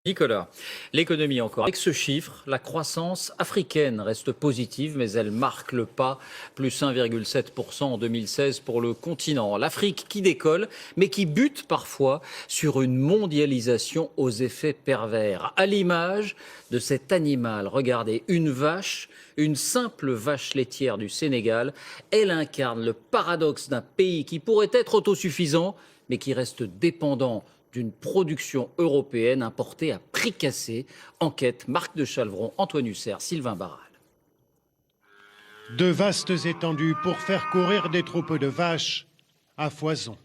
Nicolas, l'économie encore. Avec ce chiffre, la croissance africaine reste positive, mais elle marque le pas, plus 1,7% en 2016 pour le continent. L'Afrique qui décolle, mais qui bute parfois sur une mondialisation aux effets pervers. À l'image de cet animal, regardez, une vache, une simple vache laitière du Sénégal, elle incarne le paradoxe d'un pays qui pourrait être autosuffisant, mais qui reste dépendant d'une production européenne importée à prix cassé. Enquête, Marc de Chalvron, Antoine Hussert, Sylvain Barral. De vastes étendues pour faire courir des troupeaux de vaches à foison.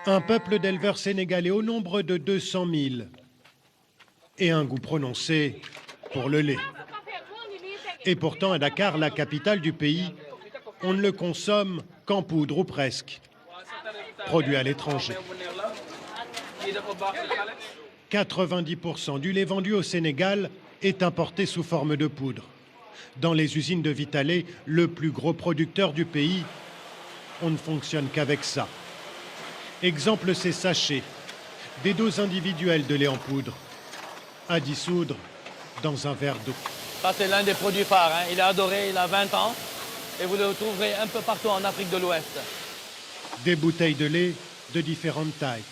Un peuple d'éleveurs sénégalais au nombre de 200 000 et un goût prononcé pour le lait. Et pourtant, à Dakar, la capitale du pays, on ne le consomme qu'en poudre ou presque, produit à l'étranger. 90% du lait vendu au Sénégal est importé sous forme de poudre. Dans les usines de Vitalait, le plus gros producteur du pays, on ne fonctionne qu'avec ça. Exemple, ces sachets, des doses individuelles de lait en poudre, à dissoudre dans un verre d'eau. Ça, c'est l'un des produits phares, hein. Il est adoré, il a 20 ans et vous le retrouverez un peu partout en Afrique de l'Ouest. Des bouteilles de lait de différentes tailles,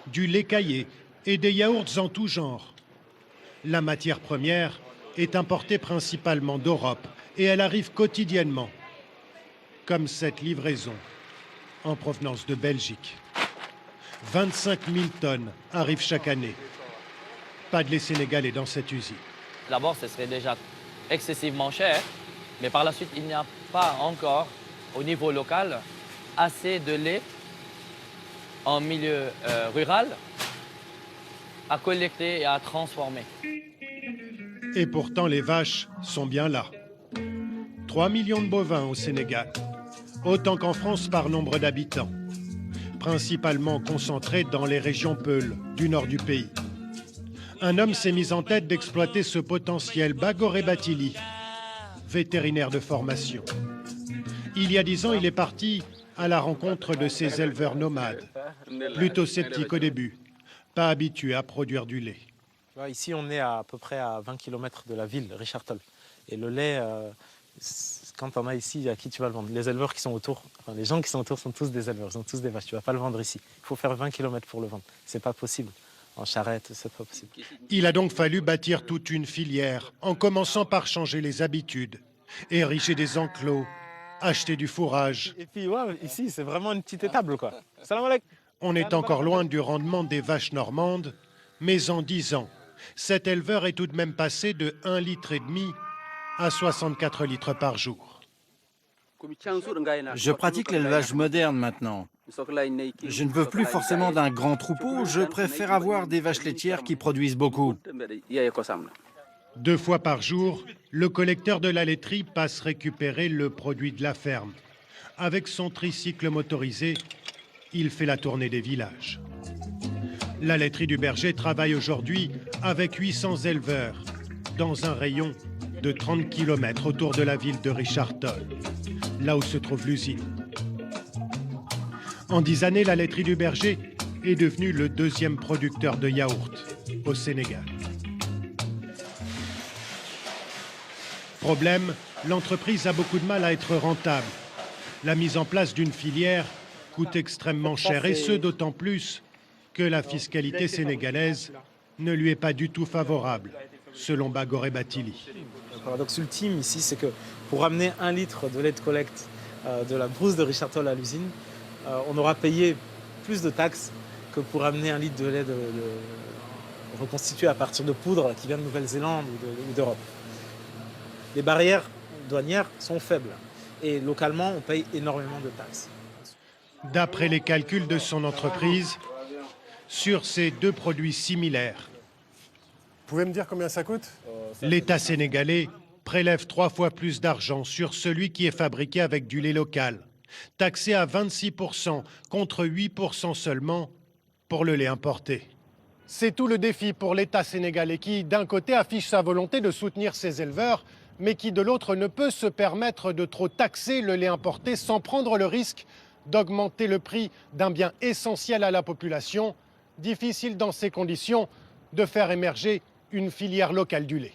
du lait caillé et des yaourts en tout genre. La matière première est importée principalement d'Europe et elle arrive quotidiennement, comme cette livraison en provenance de Belgique. 25 000 tonnes arrivent chaque année. Pas de lait sénégalais dans cette usine. D'abord, ce serait déjà excessivement cher, mais par la suite, il n'y a pas encore, au niveau local, assez de lait en milieu rural à collecter et à transformer. Et pourtant, les vaches sont bien là. 3 millions de bovins au Sénégal, autant qu'en France par nombre d'habitants, principalement concentrés dans les régions Peuls du nord du pays. Un homme s'est mis en tête d'exploiter ce potentiel, Bagoré Batili, vétérinaire de formation. Il y a 10 ans, il est parti à la rencontre de ces éleveurs nomades, plutôt sceptiques au début, pas habitués à produire du lait. Ici, on est à peu près à 20 km de la ville, Richard Toll. Et le lait, quand on a ici, à qui tu vas le vendre? Les éleveurs qui sont autour, enfin, les gens qui sont autour sont tous des éleveurs, ils ont tous des vaches. Tu ne vas pas le vendre ici. Il faut faire 20 km pour le vendre. Ce n'est pas possible. En charrette, c'est pas possible. Il a donc fallu bâtir toute une filière, en commençant par changer les habitudes, ériger des enclos, acheter du fourrage. Et puis, ouais, ici, c'est vraiment une petite étable, quoi. Salam alaikum. On est encore loin du rendement des vaches normandes, mais en 10 ans, cet éleveur est tout de même passé de 1,5 litre à 64 litres par jour. Je pratique l'élevage moderne maintenant. Je ne veux plus forcément d'un grand troupeau, je préfère avoir des vaches laitières qui produisent beaucoup. 2 fois par jour, le collecteur de la laiterie passe récupérer le produit de la ferme. Avec son tricycle motorisé, il fait la tournée des villages. La laiterie du Berger travaille aujourd'hui avec 800 éleveurs dans un rayon de 30 km autour de la ville de Richard Toll, là où se trouve l'usine. En 10 années, la laiterie du Berger est devenue le 2e producteur de yaourt au Sénégal. Problème, l'entreprise a beaucoup de mal à être rentable. La mise en place d'une filière coûte extrêmement cher, et ce d'autant plus que la fiscalité sénégalaise ne lui est pas du tout favorable, selon Bagoré Batili. Le paradoxe ultime ici, c'est que pour amener 1 litre de lait de collecte de la brousse de Richard Toll à l'usine, on aura payé plus de taxes que pour amener 1 litre de lait reconstitué à partir de poudre qui vient de Nouvelle-Zélande ou d'Europe. Les barrières douanières sont faibles et localement, on paye énormément de taxes. D'après les calculs de son entreprise, sur ces 2 produits similaires, Vous pouvez me dire combien ça coûte? l'État sénégalais prélève 3 fois plus d'argent sur celui qui est fabriqué avec du lait local, taxé à 26% contre 8% seulement pour le lait importé. C'est tout le défi pour l'État sénégalais qui, d'un côté, affiche sa volonté de soutenir ses éleveurs, mais qui, de l'autre, ne peut se permettre de trop taxer le lait importé sans prendre le risque d'augmenter le prix d'un bien essentiel à la population. Difficile dans ces conditions de faire émerger une filière locale du lait.